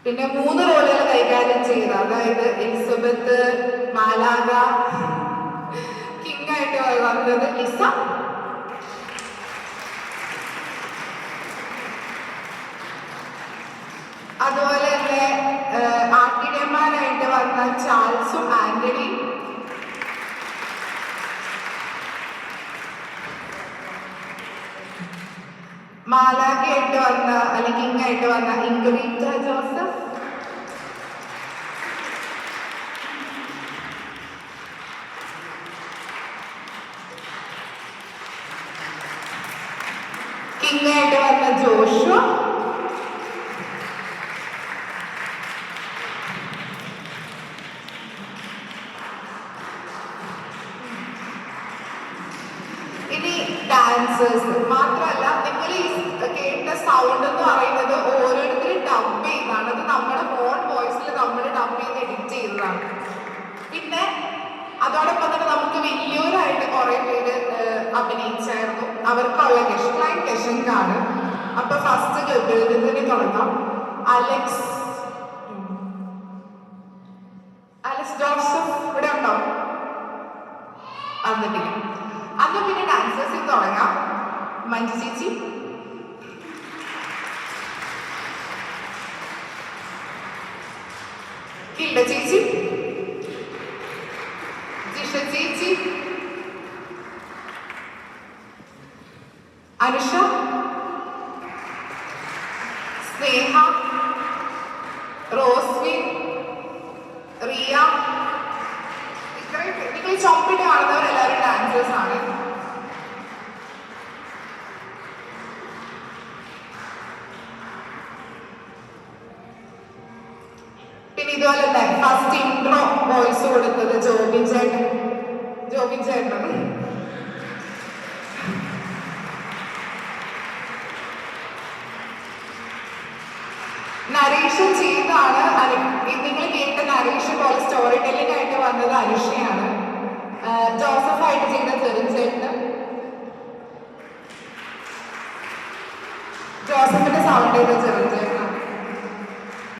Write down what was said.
പിന്നെ 3 റോളുകൾ കൈകാര്യം ചെയ്ത, അതായത് എലിസബത്ത്, മാലാഗ, കിങ് ആയിട്ട് വന്നത് ലിസ. അതുപോലെ തന്നെ ആട്ടിടയന്മാരായിട്ട് വന്ന ചാൾസും ആന്റണി. മാലാഖയായിട്ട് വന്ന അല്ലെങ്കിൽ കിങ് ആയിട്ട് വന്ന ഇംഗ്രീറ്റ ജോസഫ്. കിങ് ആയിട്ട് വന്ന ജോഷുവ. ഇനി ഡാൻസേഴ്സ് മാത്രമല്ല, നിങ്ങൾ ഈ കേട്ട സൗണ്ട് എന്ന് പറയുന്നത് ഓരോരുത്തരും ഡബ് ചെയ്യുന്നതാണ്. അത് നമ്മുടെ ഫോൺ വോയിസിൽ നമ്മൾ ഡബ് ചെയ്ത് എഡിറ്റ് ചെയ്തതാണ്. പിന്നെ അതോടൊപ്പം തന്നെ നമുക്ക് വലിയവരായിട്ട് കുറെ പേര് അഭിനയിച്ചായിരുന്നു. അവർക്കുള്ള ഗഷൻകാണ്. അപ്പൊ ഫസ്റ്റ് ഗബിളിൽ തുടങ്ങാം. അലക്സ് ജോസഫ് ഇവിടെ ഉണ്ടോ? എന്നിട്ടില്ല. അന്ന് പിന്നെ ഡാൻസേഴ്സിൽ തുടങ്ങാം. മഞ്ജു ചേച്ചി, കില്ല ചേച്ചി, ജിഷ ചേച്ചി, അനുഷ, സ്നേഹ, റോസ്വിൻ, റിയ. ഇത്രയും നിങ്ങൾ ചൊമ്പിട്ട് കാണുന്നവരെല്ലാവരും ഡാൻസേഴ്സ് ആണ്. പിന്നെ ഇതുപോലെ തന്നെ ഫസ്റ്റ് ഇൻട്രോ വോയിസ് കൊടുത്തത് ജോബിൻ ചേട്ടൻ. നരേഷൻ ചെയ്താണ്. നിങ്ങൾ കേട്ട നരേഷൻ പോലെ സ്റ്റോറി ടെല്ലിംഗ് ആയിട്ട് വന്നത് അനുഷയാണ്. ജോസഫ് ആയിട്ട് ചെയ്ത ചെറിയ ചേട്ടൻ. ജോസഫിന്റെ സൗണ്ട് ചെയ്ത ചെറിയ